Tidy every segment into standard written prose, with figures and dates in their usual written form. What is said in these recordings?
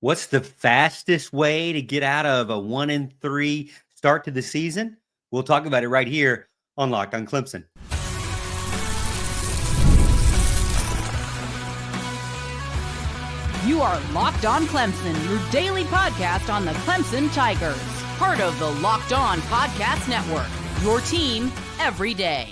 What's the fastest way to get out of a 1-3 start to the season? We'll talk about it right here on Locked on Clemson. You are Locked on Clemson, your daily podcast on the Clemson Tigers. Part of the Locked On Podcast Network, your team every day.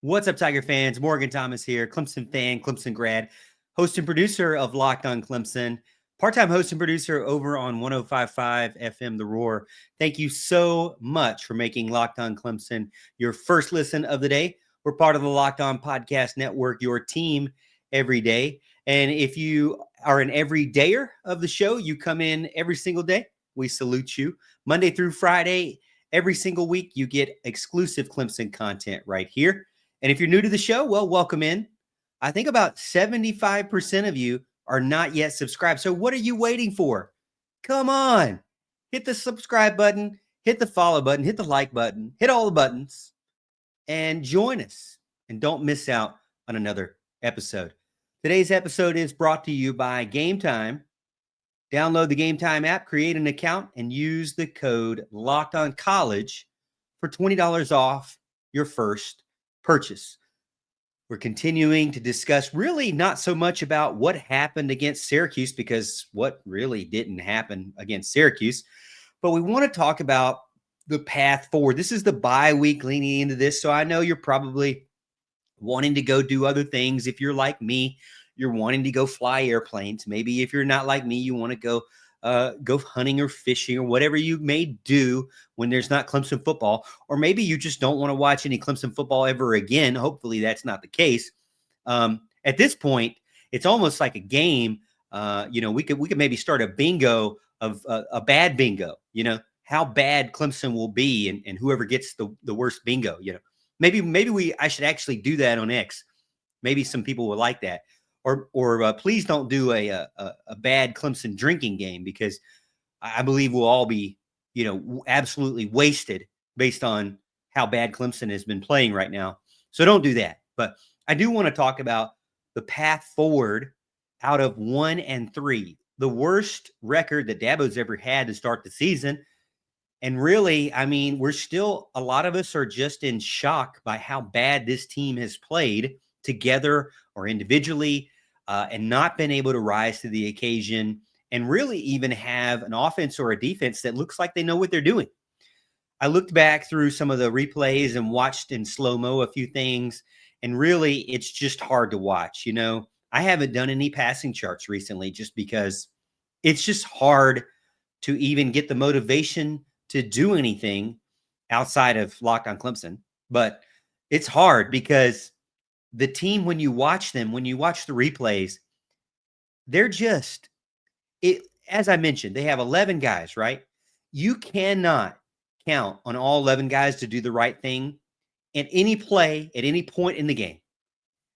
What's up, Tiger fans? Morgan Thomas here, Clemson fan, Clemson grad, host and producer of Locked on Clemson, part-time host and producer over on 105.5 FM The Roar. Thank you so much for making Locked on Clemson your first listen of the day. We're part of the Locked on Podcast Network, your team every day. And if you are an everydayer of the show, you come in every single day, we salute you. Monday through Friday, every single week, you get exclusive Clemson content right here. And if you're new to the show, well, welcome in. I think about 75% of you are not yet subscribed. So what are you waiting for? Come on. Hit the subscribe button, hit the follow button, hit the like button, hit all the buttons, and join us. And don't miss out on another episode. Today's episode is brought to you by Game Time. Download the Game Time app, create an account, and use the code LOCKEDONCOLLEGE for $20 off your first purchase. We're continuing to discuss really not so much about what happened against Syracuse, because what really didn't happen against Syracuse, but we want to talk about the path forward. This is the bye week leaning into this, so I know you're probably wanting to go do other things. If you're like me, you're wanting to go fly airplanes. Maybe if you're not like me, you want to go hunting or fishing or whatever you may do when there's not Clemson football. Or maybe you just don't want to watch any Clemson football ever again. Hopefully that's not the case. At this point, it's almost like a game. We could maybe start a bingo of a bad bingo, how bad Clemson will be and whoever gets the worst bingo, maybe I should actually do that on X. Maybe some people would like that. Or please don't do a bad Clemson drinking game, because I believe we'll all be, absolutely wasted based on how bad Clemson has been playing right now. So don't do that. But I do want to talk about the path forward out of 1-3, the worst record that Dabo's ever had to start the season. And really, I mean, a lot of us are just in shock by how bad this team has played together or individually, and not been able to rise to the occasion and really even have an offense or a defense that looks like they know what they're doing. I looked back through some of the replays and watched in slow-mo a few things, and really it's just hard to watch. I haven't done any passing charts recently just because it's just hard to even get the motivation to do anything outside of Locked on Clemson. But it's hard because the team, when you watch the replays, they're just as I mentioned, they have 11 guys, right? You cannot count on all 11 guys to do the right thing at any play, at any point in the game.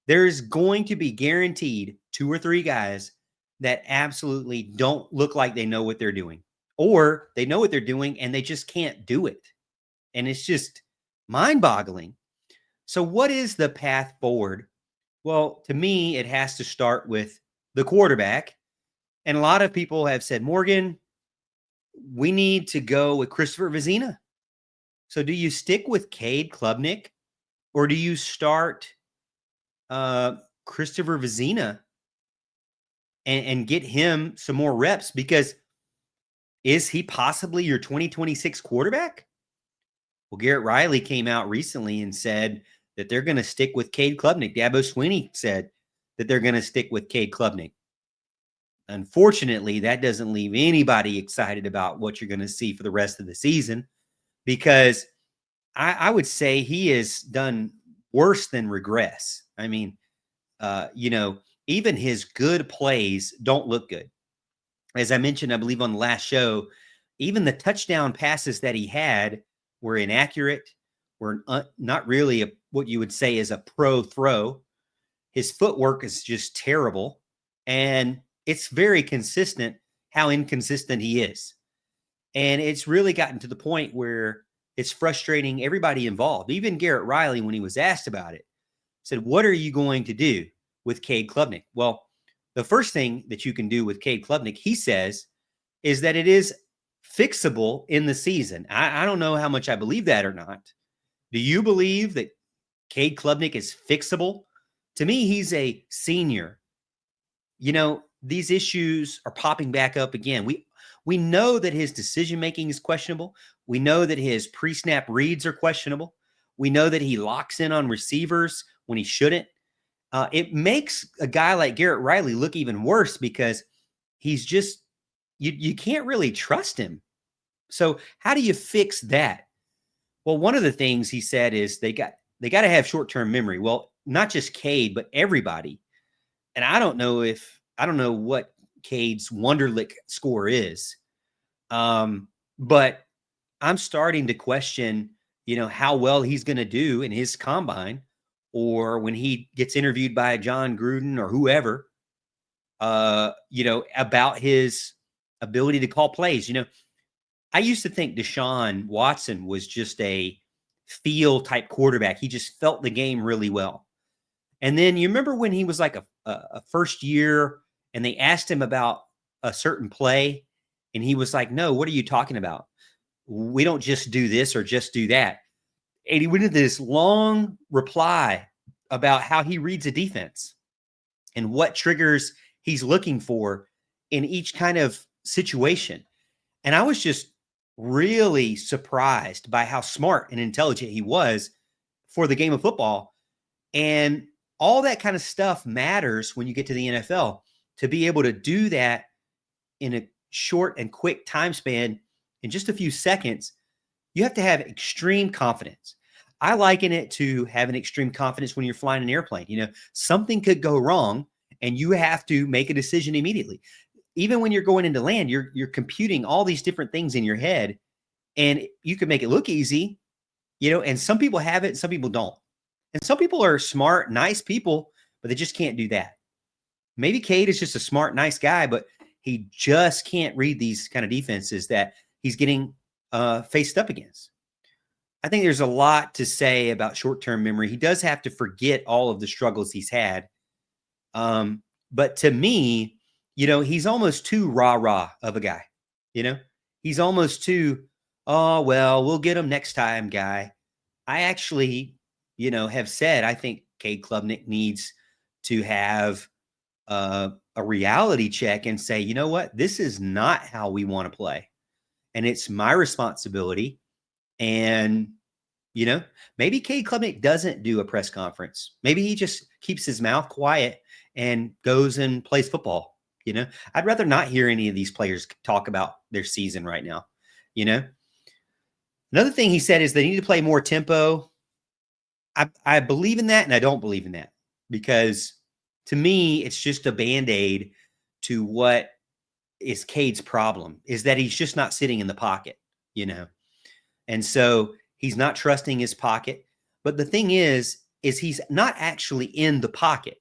There's going to be guaranteed 2 or 3 guys that absolutely don't look like they know what they're doing, or they know what they're doing and they just can't do it. And it's just mind-boggling. So what is the path forward? Well, to me, it has to start with the quarterback. And a lot of people have said, Morgan, we need to go with Christopher Vezina. So do you stick with Cade Klubnik, or do you start Christopher Vezina and get him some more reps? Because is he possibly your 2026 quarterback? Well, Garrett Riley came out recently and said that they're going to stick with Cade Klubnik. Dabo Swinney said that they're going to stick with Cade Klubnik. Unfortunately, that doesn't leave anybody excited about what you're going to see for the rest of the season, because I would say he has done worse than regress. I mean, even his good plays don't look good. As I mentioned, I believe on the last show, even the touchdown passes that he had were inaccurate, were not really what you would say is a pro throw. His footwork is just terrible. And it's very consistent how inconsistent he is. And it's really gotten to the point where it's frustrating everybody involved. Even Garrett Riley, when he was asked about it, said, what are you going to do with Cade Klubnik? Well, The first thing that you can do with Cade Klubnik, he says, is that it is fixable in the season. I don't know how much I believe that or not. Do you believe that Cade Klubnik is fixable? To me, he's a senior. These issues are popping back up again. We know that his decision-making is questionable. We know that his pre-snap reads are questionable. We know that he locks in on receivers when he shouldn't. It makes a guy like Garrett Riley look even worse because he's just, you can't really trust him. So how do you fix that? Well, one of the things he said is they got to have short-term memory. Well, not just Cade, but everybody. And I don't know what Cade's Wonderlic score is. But I'm starting to question, how well he's going to do in his combine or when he gets interviewed by John Gruden or whoever, about his ability to call plays. I used to think Deshaun Watson was just a feel type quarterback. He just felt the game really well. And then you remember when he was like a first year and they asked him about a certain play and he was like, no, what are you talking about? We don't just do this or just do that. And he went into this long reply about how he reads a defense and what triggers he's looking for in each kind of situation. And I was just really surprised by how smart and intelligent he was for the game of football. And all that kind of stuff matters when you get to the NFL. To be able to do that in a short and quick time span in just a few seconds, you have to have extreme confidence. I liken it to having extreme confidence when you're flying an airplane. Something could go wrong and you have to make a decision immediately. Even when you're going into land, you're computing all these different things in your head and you can make it look easy, and some people have it, some people don't. And some people are smart, nice people, but they just can't do that. Maybe Cade is just a smart, nice guy, but he just can't read these kind of defenses that he's getting faced up against. I think there's a lot to say about short-term memory. He does have to forget all of the struggles he's had. But to me, he's almost too rah-rah of a guy. He's almost too, oh, well, we'll get him next time guy. I actually, have said, I think Cade Klubnik needs to have a reality check and say, you know what, this is not how we want to play. And it's my responsibility. And, maybe Cade Klubnik doesn't do a press conference. Maybe he just keeps his mouth quiet and goes and plays football. I'd rather not hear any of these players talk about their season right now. Another thing he said is they need to play more tempo. I believe in that and I don't believe in that because to me, it's just a Band-Aid to what is Cade's problem is that he's just not sitting in the pocket, And so he's not trusting his pocket. But the thing is he's not actually in the pocket.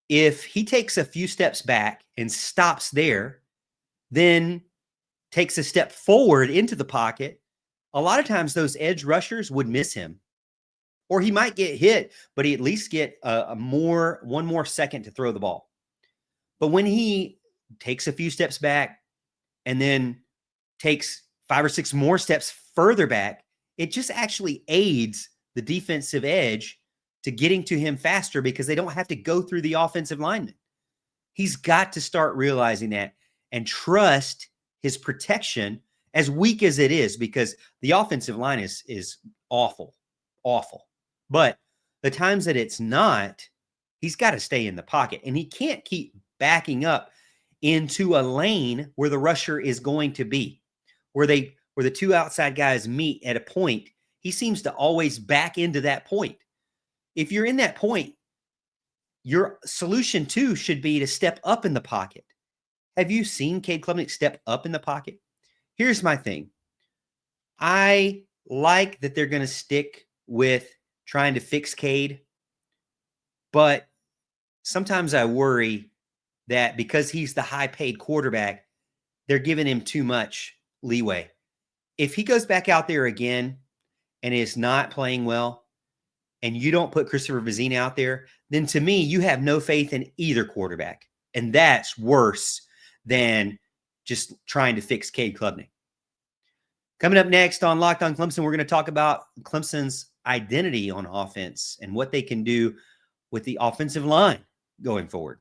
If he takes a few steps back and stops there, then takes a step forward into the pocket, a lot of times those edge rushers would miss him. Or he might get hit, but he at least get one more second to throw the ball. But when he takes a few steps back and then takes 5 or 6 more steps further back, it just actually aids the defensive edge to getting to him faster because they don't have to go through the offensive lineman. He's got to start realizing that and trust his protection, as weak as it is, because the offensive line is awful. But the times that it's not, he's got to stay in the pocket, and he can't keep backing up into a lane where the rusher is going to be, where the two outside guys meet at a point. He seems to always back into that point. If you're in that point, your solution too should be to step up in the pocket. Have you seen Cade Klubnik step up in the pocket? Here's my thing. I like that they're going to stick with trying to fix Cade, but sometimes I worry that because he's the high-paid quarterback, they're giving him too much leeway. If he goes back out there again and is not playing well, and you don't put Christopher Vizzina out there, then to me, you have no faith in either quarterback And that's worse than just trying to fix Cade Klubnik. Coming up next on Locked on Clemson, we're going to talk about Clemson's identity on offense and what they can do with the offensive line going forward.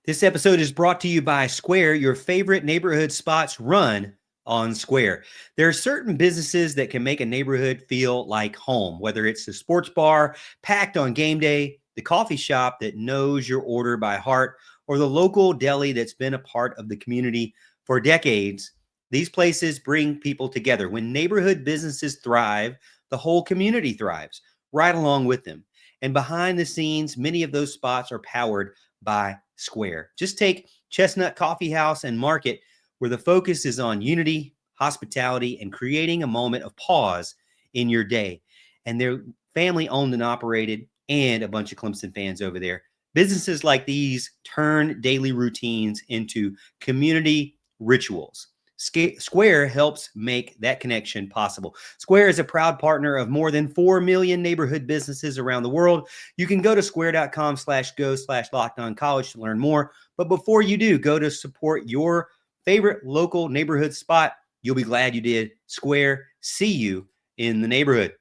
This episode is brought to you by Square, your favorite neighborhood spots run on Square. There are certain businesses that can make a neighborhood feel like home, whether it's the sports bar packed on game day, the coffee shop that knows your order by heart, or the local deli that's been a part of the community for decades. These places bring people together. When neighborhood businesses thrive, the whole community thrives right along with them. And behind the scenes, many of those spots are powered by Square. Just take Chestnut Coffee House and Market, where the focus is on unity, hospitality, and creating a moment of pause in your day. And they're family owned and operated, and a bunch of Clemson fans over there. Businesses like these turn daily routines into community rituals. Square helps make that connection possible. Square is a proud partner of more than 4 million neighborhood businesses around the world. You can go to square.com/go/lockedoncollege to learn more. But before you do, go to support your favorite local neighborhood spot. You'll be glad you did. Square, see you in the neighborhood.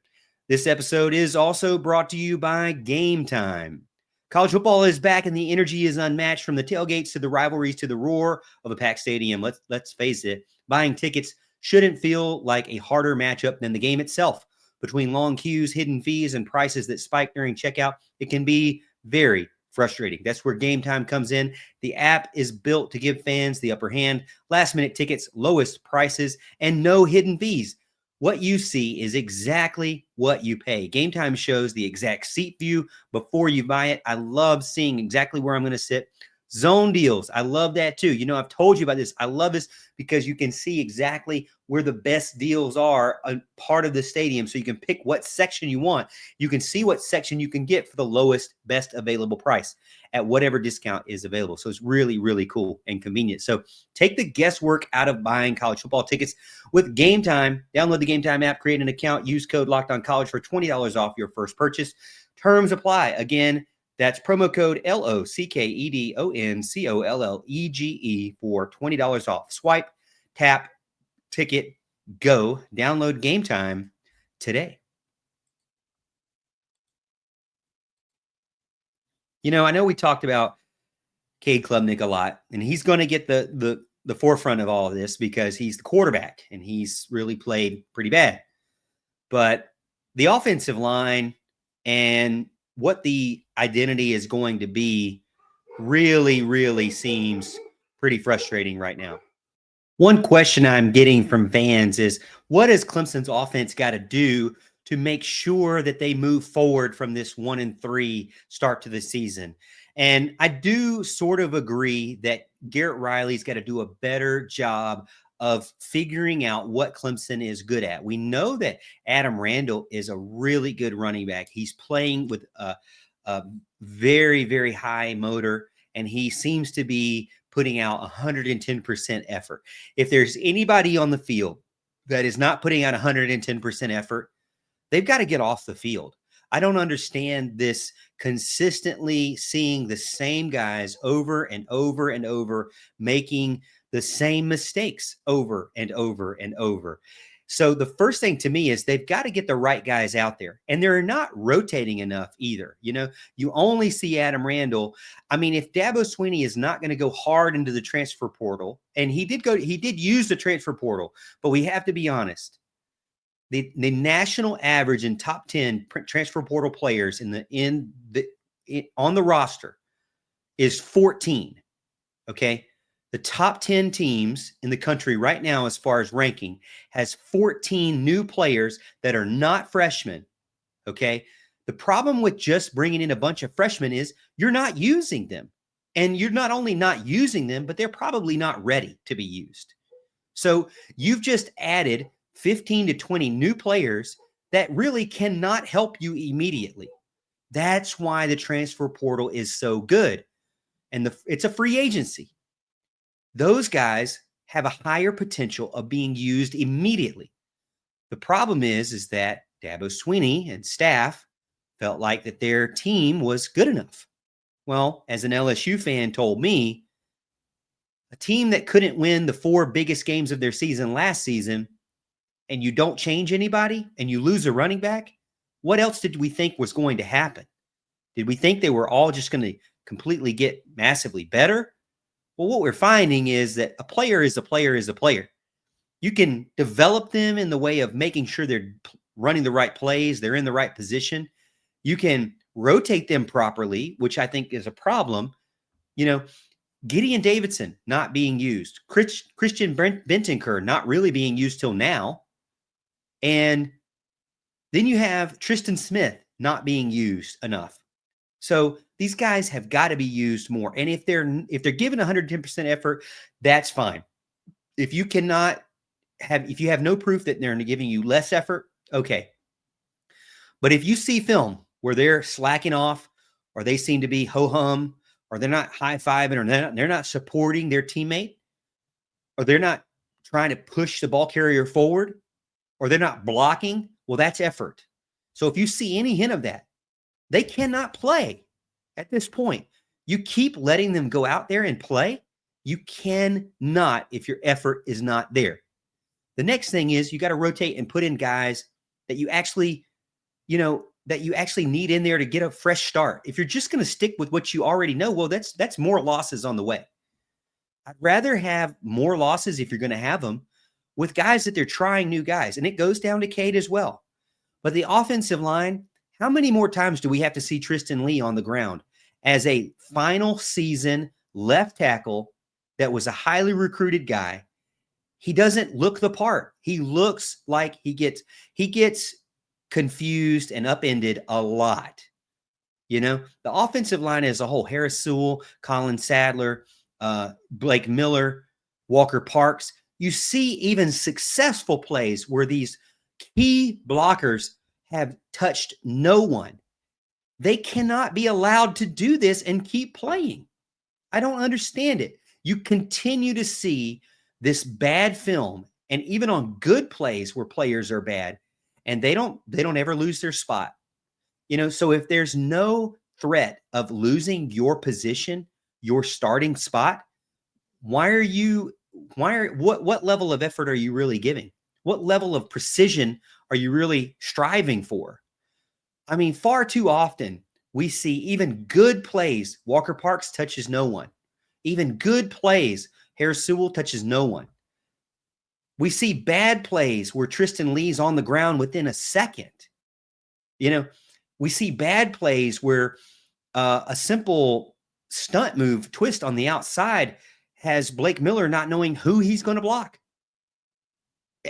This episode is also brought to you by Game Time. College football is back and the energy is unmatched, from the tailgates to the rivalries to the roar of a packed stadium. Let's face it, buying tickets shouldn't feel like a harder matchup than the game itself. Between long queues, hidden fees, and prices that spike during checkout, it can be very frustrating. That's where Game Time comes in. The app is built to give fans the upper hand, last-minute tickets, lowest prices, and no hidden fees. What you see is exactly what you pay. Game Time shows the exact seat view before you buy it. I love seeing exactly where I'm going to sit. Zone deals, I love that too. You know, I've told you about this. I love this because you can see exactly where the best deals are, a part of the stadium, so you can pick what section you want. You can see what section you can get for the lowest, best available price at whatever discount is available. So it's really, really cool and convenient. So take the guesswork out of buying college football tickets with Game Time. Download the Game Time app, create an account, use code LOCKEDONCollege for $20 off your first purchase. Terms apply. Again, that's promo code LOCKEDONCOLLEGE for $20 off. Swipe, tap, ticket, go. Download Game Time today. You know, I know we talked about Cade Klubnik a lot, and he's going to get the forefront of all of this because he's the quarterback and he's really played pretty bad. But the offensive line and what the identity is going to be really, really seems pretty frustrating right now. One question I'm getting from fans is, what has Clemson's offense got to do to make sure that they move forward from this 1-3 start to the season? And I do sort of agree that Garrett Riley's got to do a better job of figuring out what Clemson is good at. We know that Adam Randall is a really good running back. He's playing with a very, very high motor, and he seems to be putting out 110% effort. If there's anybody on the field that is not putting out 110% effort, they've got to get off the field. I don't understand this consistently seeing the same guys over and over and over, making the same mistakes over and over and over. So the first thing to me is they've got to get the right guys out there, and they're not rotating enough either. You know, you only see Adam Randall. I mean, if Dabo Swinney is not going to go hard into the transfer portal, and he did use the transfer portal, but we have to be honest. The national average in top 10 transfer portal players on the roster is 14. Okay. The top 10 teams in the country right now, as far as ranking, has 14 new players that are not freshmen. Okay. The problem with just bringing in a bunch of freshmen is you're not using them. And you're not only not using them, but they're probably not ready to be used. So you've just added 15 to 20 new players that really cannot help you immediately. That's why the transfer portal is so good. And it's a free agency. Those guys have a higher potential of being used immediately. The problem is that Dabo Swinney and staff felt like that their team was good enough. Well, as an LSU fan told me, a team that couldn't win the 4 biggest games of their season last season, and you don't change anybody and you lose a running back, what else did we think was going to happen? Did we think they were all just going to completely get massively better? Well, what we're finding is that a player is a player is a player. You can develop them in the way of making sure they're running the right plays, they're in the right position. You can rotate them properly, which I think is a problem. Gideon Davidson not being used, Christian Bentancur not really being used till now. And then you have Tristan Smith not being used enough. So these guys have got to be used more. And if they're given 110% effort, that's fine. If you have no proof that they're giving you less effort, okay. But if you see film where they're slacking off, or they seem to be ho-hum, or they're not high-fiving, or they're not supporting their teammate, or they're not trying to push the ball carrier forward, or they're not blocking, well, that's effort. So if you see any hint of that, they cannot play at this point. You keep letting them go out there and play, you cannot if your effort is not there. The next thing is you got to rotate and put in guys that you actually need in there to get a fresh start. If you're just going to stick with what you already know, well, that's more losses on the way. I'd rather have more losses, if you're going to have them, with guys that they're trying new guys. And it goes down to Cade as well. But the offensive line, how many more times do we have to see Tristan Lee on the ground as a final season left tackle that was a highly recruited guy? He doesn't look the part. He looks like he gets confused and upended a lot. The offensive line as a whole, Harris Sewell, Colin Sadler, Blake Miller, Walker Parks, you see even successful plays where these key blockers have touched no one. They cannot be allowed to do this and keep playing. I don't understand it. You continue to see this bad film, and even on good plays where players are bad, and they don't ever lose their spot. So if there's no threat of losing your position, your starting spot, what level of effort are you really giving? What level of precision are you really striving for? I mean, far too often we see even good plays, Walker Parks touches no one. Even good plays, Harris Sewell touches no one. We see bad plays where Tristan Lee's on the ground within a second. We see bad plays where a simple stunt move, twist on the outside, has Blake Miller not knowing who he's going to block.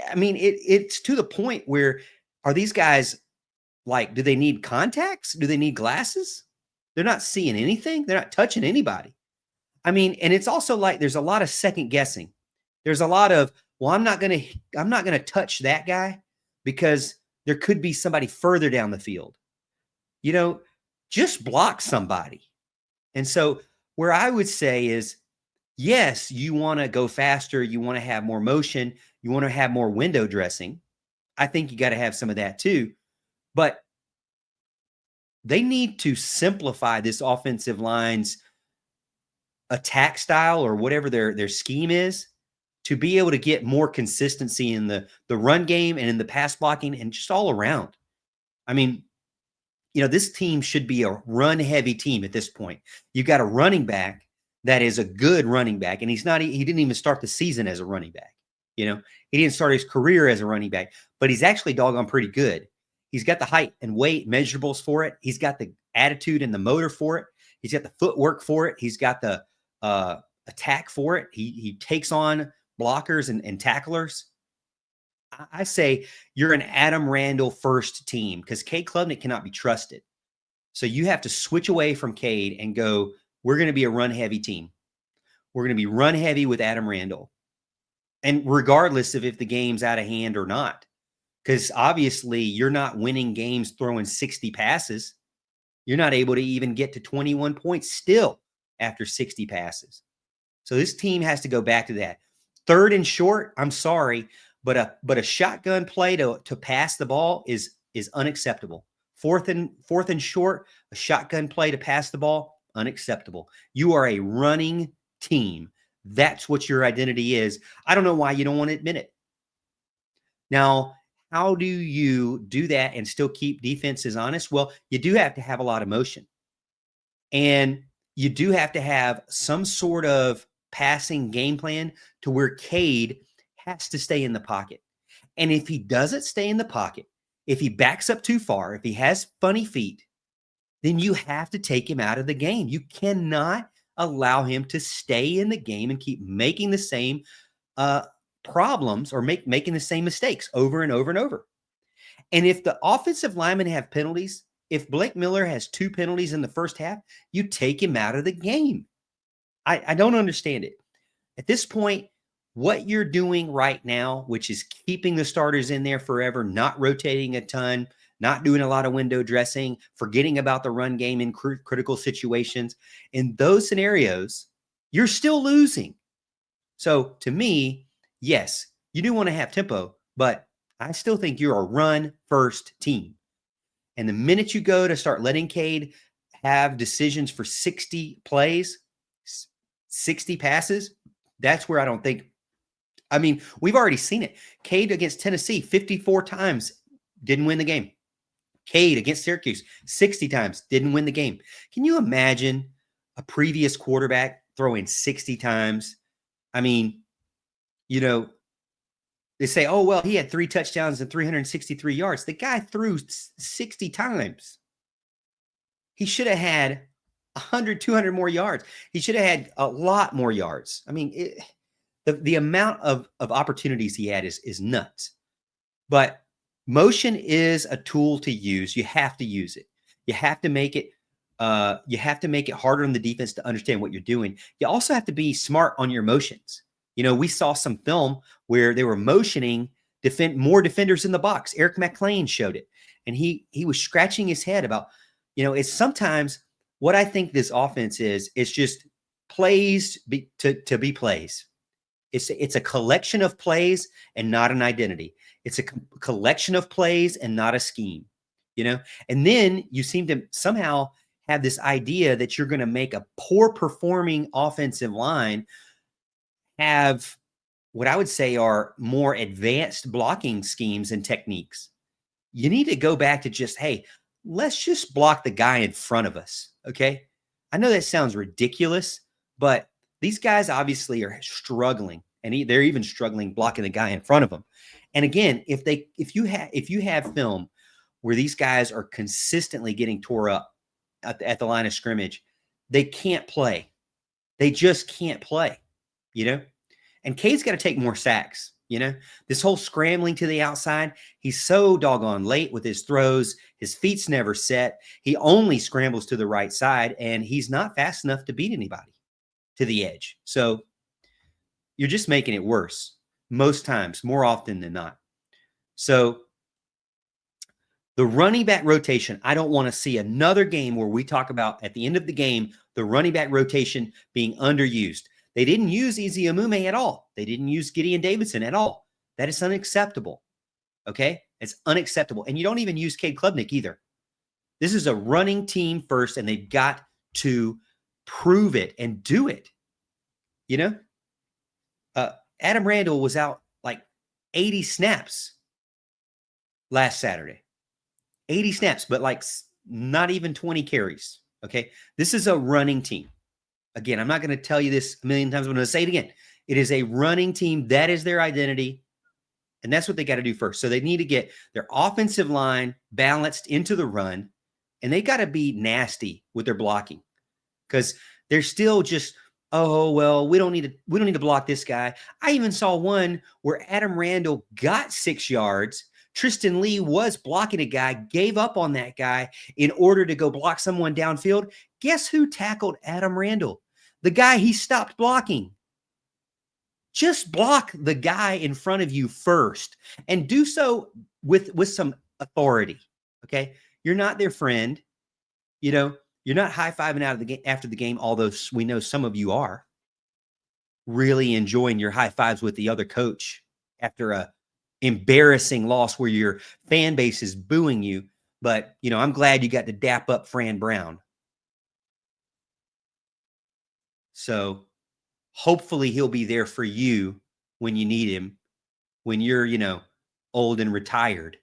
I mean, it's to the point where, are these guys like, do they need contacts? Do they need glasses? They're not seeing anything. They're not touching anybody. I mean, and it's also like there's a lot of second guessing. There's a lot of, well, I'm not going to touch that guy because there could be somebody further down the field. Just block somebody. And so where I would say is, yes, you want to go faster. You want to have more motion. You want to have more window dressing. I think you got to have some of that too. But they need to simplify this offensive line's attack style, or whatever their scheme is, to be able to get more consistency in the run game and in the pass blocking and just all around. I mean, this team should be a run-heavy team at this point. You've got a running back that is a good running back, and he didn't even start the season as a running back. He didn't start his career as a running back, but he's actually doggone pretty good. He's got the height and weight measurables for it. He's got the attitude and the motor for it. He's got the footwork for it. He's got the attack for it. He takes on blockers and tacklers. I say you're an Adam Randall first team, because Cade Klubnik cannot be trusted. So you have to switch away from Cade and go, we're going to be a run-heavy team. We're going to be run-heavy with Adam Randall. And regardless of if the game's out of hand or not, because obviously you're not winning games throwing 60 passes. You're not able to even get to 21 points still after 60 passes. So this team has to go back to that. Third and short, I'm sorry, but a shotgun play to pass the ball is unacceptable. Fourth and short, a shotgun play to pass the ball, unacceptable. You are a running team. That's what your identity is. I don't know why you don't want to admit it. Now, how do you do that and still keep defenses honest? Well, you do have to have a lot of motion. And you do have to have some sort of passing game plan to where Cade has to stay in the pocket. And if he doesn't stay in the pocket, if he backs up too far, if he has funny feet, then you have to take him out of the game. You cannot allow him to stay in the game and keep making the same problems or making the same mistakes over and over and over. And if the offensive linemen have penalties, if Blake Miller has 2 penalties in the first half, you take him out of the game. I don't understand it. At this point, what you're doing right now, which is keeping the starters in there forever, not rotating a ton, not doing a lot of window dressing, forgetting about the run game in critical situations, in those scenarios, you're still losing. So to me, yes, you do want to have tempo, but I still think you're a run-first team. And the minute you go to start letting Cade have decisions for 60 plays, 60 passes, that's where I don't think. I mean, we've already seen it. Cade against Tennessee, 54 times, didn't win the game. Cade against Syracuse, 60 times, didn't win the game. Can you imagine a previous quarterback throwing 60 times? I mean, you know, they say, oh, well, he had 3 touchdowns and 363 yards. The guy threw 60 times. He should have had 100, 200 more yards. He should have had a lot more yards. I mean, the amount of opportunities he had is nuts. But motion is a tool to use. You have to use it. You have to make it harder on the defense to understand what you're doing. You also have to be smart on your motions. You know, we saw some film where they were motioning more defenders in the box. Eric McLean showed it. And he was scratching his head about, you know, it's sometimes what I think this offense is, it's just plays to be plays. It's a collection of plays and not an identity. It's a collection of plays and not a scheme, you know? And then you seem to somehow have this idea that you're going to make a poor performing offensive line have what I would say are more advanced blocking schemes and techniques. You need to go back to just, hey, let's just block the guy in front of us. Okay. I know that sounds ridiculous, but these guys obviously are struggling, and they're even struggling blocking the guy in front of them. And again, if you have film where these guys are consistently getting tore up at the line of scrimmage, they can't play. They just can't play, you know? And Cade's got to take more sacks, you know? This whole scrambling to the outside, he's so doggone late with his throws. His feet's never set. He only scrambles to the right side, and he's not fast enough to beat anybody to the edge. So you're just making it worse most times, more often than not. So the running back rotation, I don't want to see another game where we talk about at the end of the game, the running back rotation being underused. They didn't use Easy Amume at all. They didn't use Gideon Davidson at all. That is unacceptable. Okay? It's unacceptable. And you don't even use Cade Klubnik either. This is a running team first, and they've got to prove it and do it. You know? Adam Randall was out like 80 snaps last Saturday. 80 snaps, but like not even 20 carries. Okay? This is a running team. Again, I'm not going to tell you this a million times. I'm going to say it again. It is a running team. That is their identity. And that's what they got to do first. So they need to get their offensive line balanced into the run, and they got to be nasty with their blocking, because they're still just, oh, well, we don't need to block this guy. I even saw one where Adam Randall got 6 yards. Tristan Lee was blocking a guy, gave up on that guy in order to go block someone downfield. Guess who tackled Adam Randall? The guy he stopped blocking. Just block the guy in front of you first, and do so with some authority. Okay. You're not their friend. You know, you're not high-fiving out of the game after the game, although we know some of you are really enjoying your high fives with the other coach after a embarrassing loss where your fan base is booing you. But, I'm glad you got to dap up Fran Brown. So hopefully he'll be there for you when you need him, when you're, old and retired.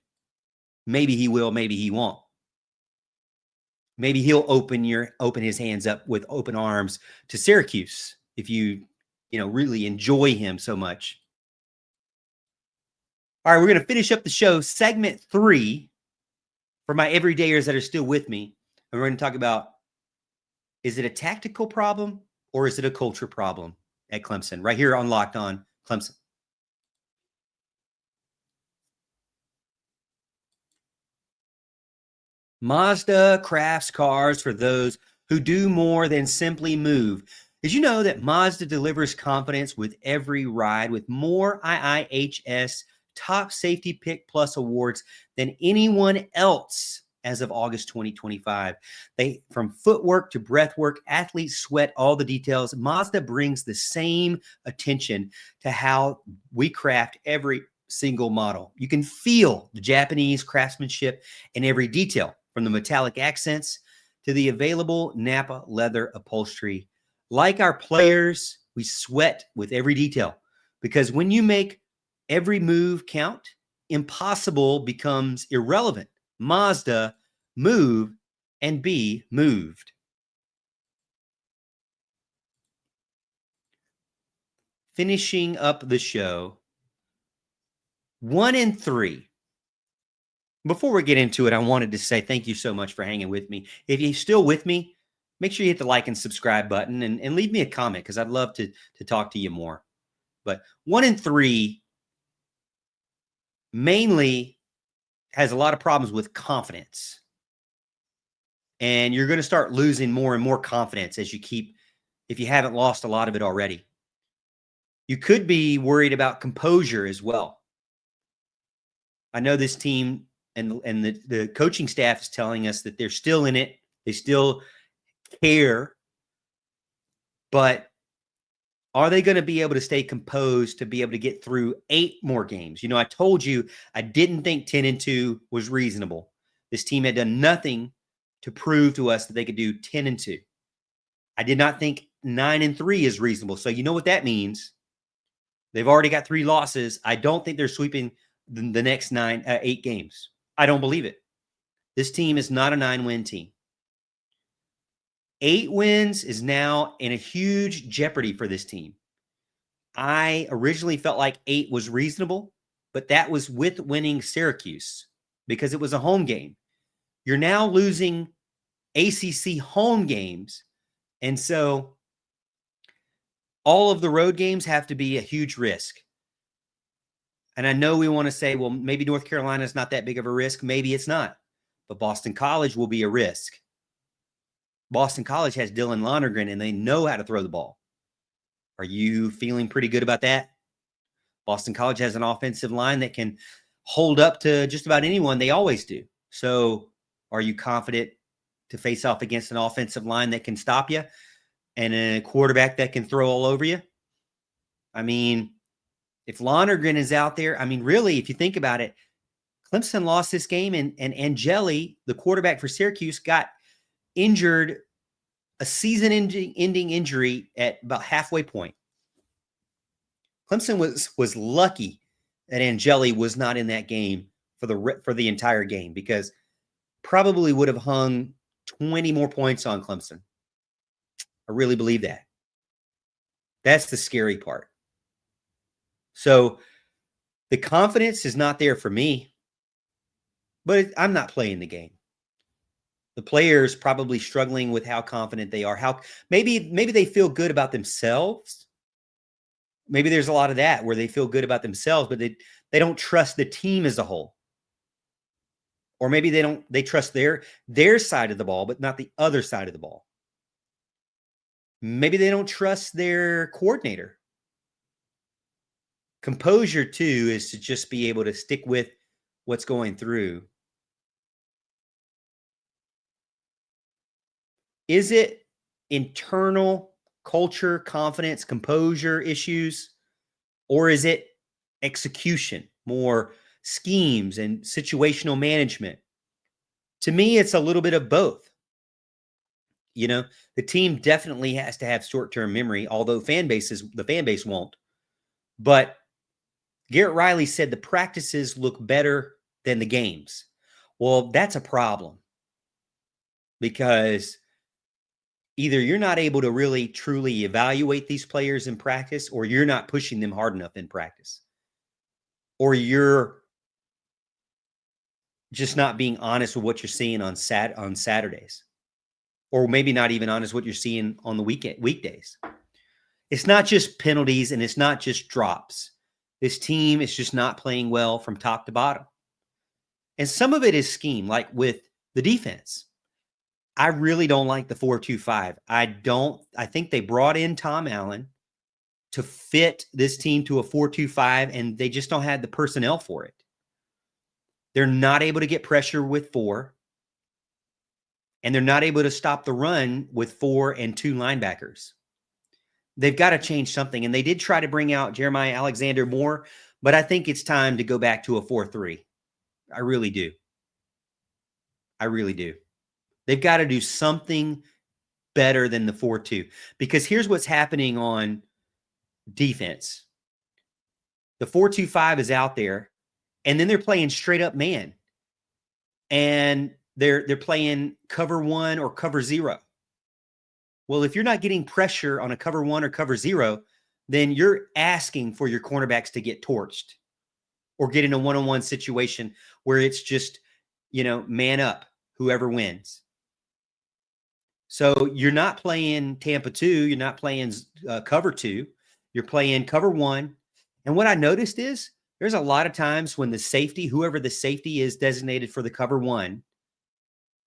Maybe he will, maybe he won't. Maybe he'll open his hands up with open arms to Syracuse if you really enjoy him so much. All right, we're going to finish up the show, segment 3, for my everydayers that are still with me. And we're going to talk about, is it a tactical problem or is it a culture problem at Clemson? Right here on Locked On Clemson. Mazda crafts cars for those who do more than simply move. Did you know that Mazda delivers confidence with every ride with more IIHS Top Safety Pick Plus awards than anyone else as of August 2025? From footwork to breathwork, athletes sweat all the details. Mazda brings the same attention to how we craft every single model. You can feel the Japanese craftsmanship in every detail, from the metallic accents to the available Napa leather upholstery. Like our players, we sweat with every detail, because when you make every move count, impossible becomes irrelevant. Mazda, move and be moved. Finishing up the show, 1 in 3. Before we get into it, I wanted to say thank you so much for hanging with me. If you're still with me, make sure you hit the like and subscribe button and leave me a comment, because I'd love to talk to you more. But 1 in 3 mainly has a lot of problems with confidence. And you're going to start losing more and more confidence if you haven't lost a lot of it already. You could be worried about composure as well. I know this team and the coaching staff is telling us that they're still in it. They still care. But are they going to be able to stay composed to be able to get through 8 more games? I told you I didn't think 10-2 was reasonable. This team had done nothing to prove to us that they could do 10-2. I did not think 9-3 is reasonable. So you know what that means? They've already got 3 losses. I don't think they're sweeping the next 8 games. I don't believe it. This team is not a 9-win team. 8 wins is now in a huge jeopardy for this team. I originally felt like 8 was reasonable, but that was with winning Syracuse because it was a home game. You're now losing ACC home games, and so all of the road games have to be a huge risk. And I know we want to say, well, maybe North Carolina is not that big of a risk. Maybe it's not. But Boston College will be a risk. Boston College has Dylan Lonergan, and they know how to throw the ball. Are you feeling pretty good about that? Boston College has an offensive line that can hold up to just about anyone. They always do. So are you confident to face off against an offensive line that can stop you and a quarterback that can throw all over you? I mean, if Lonergan is out there, really, if you think about it, Clemson lost this game, and Angeli, the quarterback for Syracuse, got injured, a season-ending injury at about halfway point. Clemson was lucky that Angeli was not in that game for the entire game, because probably would have hung 20 more points on Clemson. I really believe that. That's the scary part. So the confidence is not there for me, but I'm not playing the game. The players probably struggling with how confident they are. How maybe they feel good about themselves. Maybe there's a lot of that where they feel good about themselves, but they don't trust the team as a whole. Or maybe they trust their side of the ball, but not the other side of the ball. Maybe they don't trust their coordinator. Composure, too, is to just be able to stick with what's going through. Is it internal culture, confidence, composure issues, or is it execution, more schemes and situational management? To me, it's a little bit of both. You know, the team definitely has to have short-term memory, although the fan base won't. But Garrett Riley said the practices look better than the games. Well, that's a problem because either you're not able to really truly evaluate these players in practice, or you're not pushing them hard enough in practice, or you're just not being honest with what you're seeing on Saturdays, or maybe not even honest what you're seeing on the weekdays. It's not just penalties and it's not just drops. This team is just not playing well from top to bottom. And some of it is scheme, like with the defense. I really don't like the 4-2-5. I think they brought in Tom Allen to fit this team to a 4-2-5, and they just don't have the personnel for it. They're not able to get pressure with 4, and they're not able to stop the run with 4 and 2 linebackers. They've got to change something, and they did try to bring out Jeremiah Alexander more, but I think it's time to go back to a 4-3. I really do. I really do. They've got to do something better than the 4-2, because here's what's happening on defense. The 4-2-5 is out there, and then they're playing straight up man, and they're playing cover 1 or cover 0. Well, if you're not getting pressure on a cover 1 or cover 0, then you're asking for your cornerbacks to get torched or get in a one-on-one situation where it's just, man up, whoever wins. So you're not playing Tampa 2. You're not playing cover 2. You're playing cover 1. And what I noticed is there's a lot of times when the safety, whoever the safety is designated for the cover 1,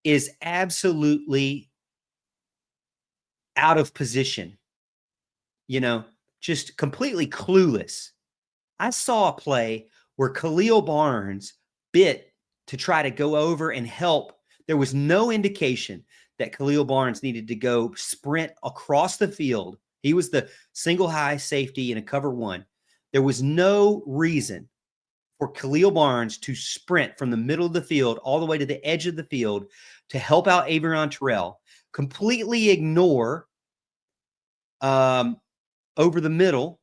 is absolutely out of position, just completely clueless. I saw a play where Khalil Barnes bit to try to go over and help. There was no indication that Khalil Barnes needed to go sprint across the field. He was the single high safety in a cover 1. There was no reason for Khalil Barnes to sprint from the middle of the field all the way to the edge of the field to help out Averon Terrell, completely ignore over the middle,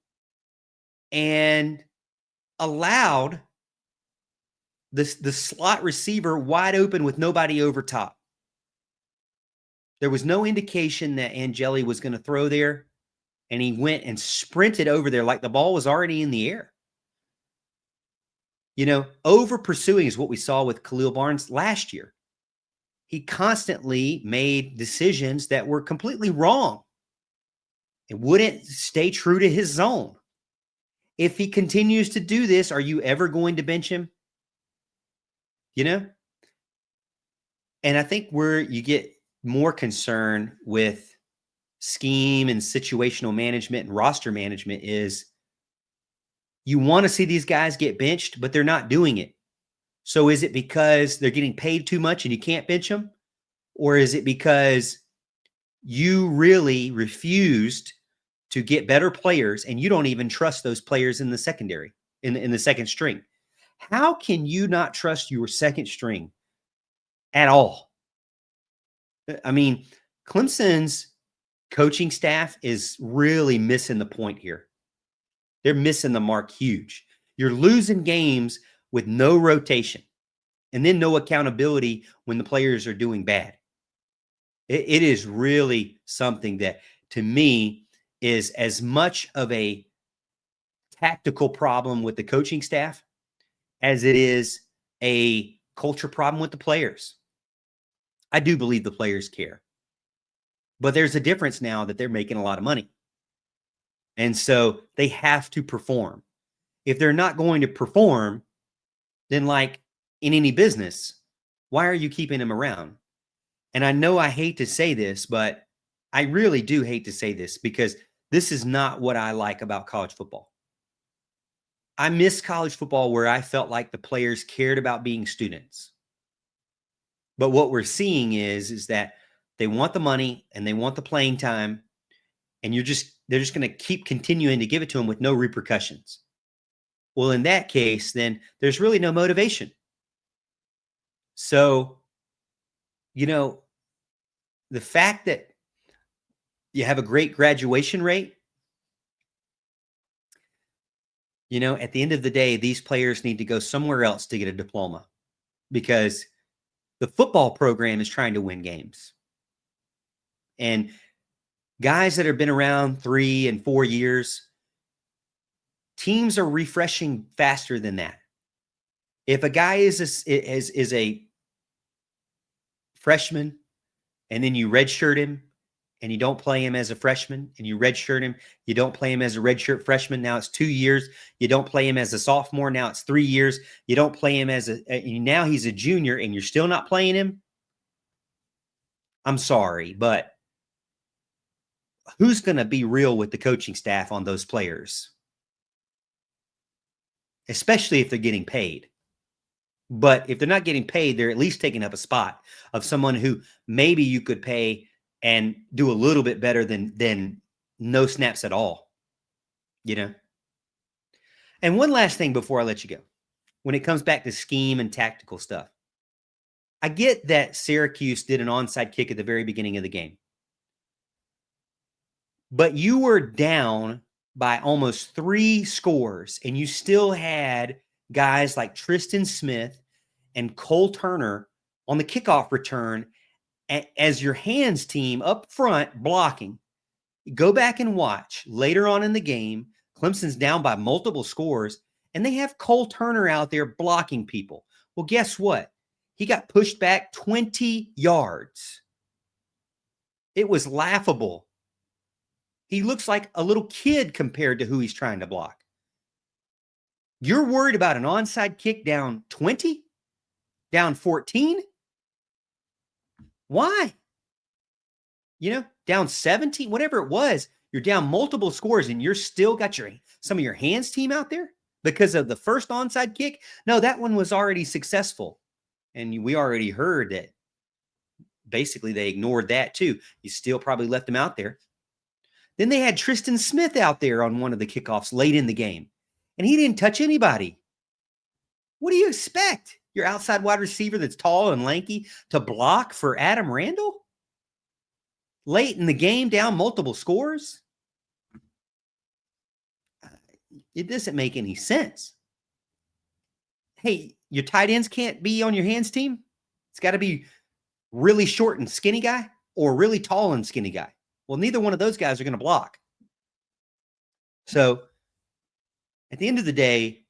and allowed the slot receiver wide open with nobody over top. There was no indication that Angeli was going to throw there, and he went and sprinted over there like the ball was already in the air. Over pursuing is what we saw with Khalil Barnes last year. He constantly made decisions that were completely wrong. It wouldn't stay true to his zone. If he continues to do this, are you ever going to bench him? And I think where you get more concerned with scheme and situational management and roster management is you want to see these guys get benched, but they're not doing it. So is it because they're getting paid too much and you can't bench them? Or is it because you really refused to get better players and you don't even trust those players in the secondary, in the second string? How can you not trust your second string at all? I mean, Clemson's coaching staff is really missing the point here. They're missing the mark huge. You're losing games with no rotation and then no accountability when the players are doing bad. It is really something that, to me, is as much of a tactical problem with the coaching staff as it is a culture problem with the players. I do believe the players care, but there's a difference now that they're making a lot of money. And so they have to perform. If they're not going to perform, then like in any business, why are you keeping them around? And I know I hate to say this, but I really do hate to say this because this is not what I like about college football. I miss college football where I felt like the players cared about being students. But what we're seeing is that they want the money and they want the playing time, and they're just going to keep continuing to give it to them with no repercussions. Well, in that case, then there's really no motivation. So the fact that you have a great graduation rate, at the end of the day, these players need to go somewhere else to get a diploma because the football program is trying to win games. And guys that have been around 3 and 4 years, teams are refreshing faster than that. If a guy is a freshman and then you redshirt him and you don't play him as a freshman and you redshirt him, you don't play him as a redshirt freshman, now it's 2 years. You don't play him as a sophomore, now it's 3 years. You don't play him as now he's a junior and you're still not playing him. I'm sorry, but who's going to be real with the coaching staff on those players? Especially if they're getting paid. But if they're not getting paid, they're at least taking up a spot of someone who maybe you could pay and do a little bit better than no snaps at all. And one last thing before I let you go. When it comes back to scheme and tactical stuff, I get that Syracuse did an onside kick at the very beginning of the game. But you were down by almost 3 scores, and you still had guys like Tristan Smith and Cole Turner on the kickoff return as your hands team up front blocking. Go back and watch later on in the game. Clemson's down by multiple scores, and they have Cole Turner out there blocking people. Well, guess what? He got pushed back 20 yards. It was laughable. He looks like a little kid compared to who he's trying to block. You're worried about an onside kick down 20? Down 14? Why? Down 17, whatever it was, you're down multiple scores and you're still got some of your hands team out there because of the first onside kick? No, that one was already successful. And we already heard that basically they ignored that too. You still probably left him out there. Then they had Tristan Smith out there on one of the kickoffs late in the game, and he didn't touch anybody. What do you expect? Your outside wide receiver that's tall and lanky to block for Adam Randall? Late in the game, down multiple scores? It doesn't make any sense. Hey, your tight ends can't be on your hands team? It's got to be really short and skinny guy or really tall and skinny guy. Well, neither one of those guys are going to block. So at the end of the day,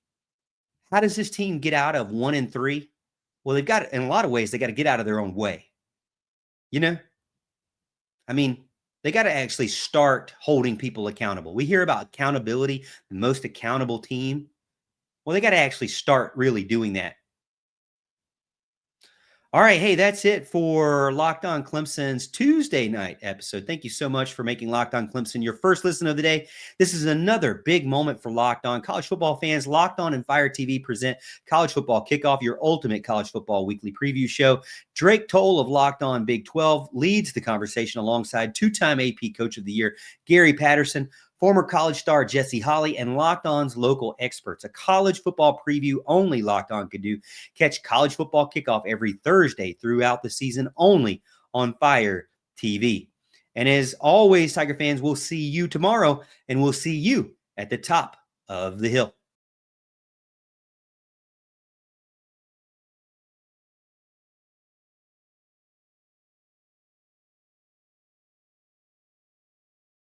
how does this team get out of 1-3? Well, they've got, in a lot of ways, they got to get out of their own way. They got to actually start holding people accountable. We hear about accountability, the most accountable team. Well, they got to actually start really doing that. All right. Hey, that's it for Locked On Clemson's Tuesday night episode. Thank you so much for making Locked On Clemson your first listen of the day. This is another big moment for Locked On. College football fans, Locked On and Fire TV present College Football Kickoff, your ultimate college football weekly preview show. Drake Toll of Locked On Big 12 leads the conversation alongside two-time AP Coach of the Year, Gary Patterson, former college star Jesse Holley, and Locked On's local experts. A college football preview only Locked On could do. Catch College Football Kickoff every Thursday throughout the season only on Fire TV. And as always, Tiger fans, we'll see you tomorrow, and we'll see you at the top of the hill.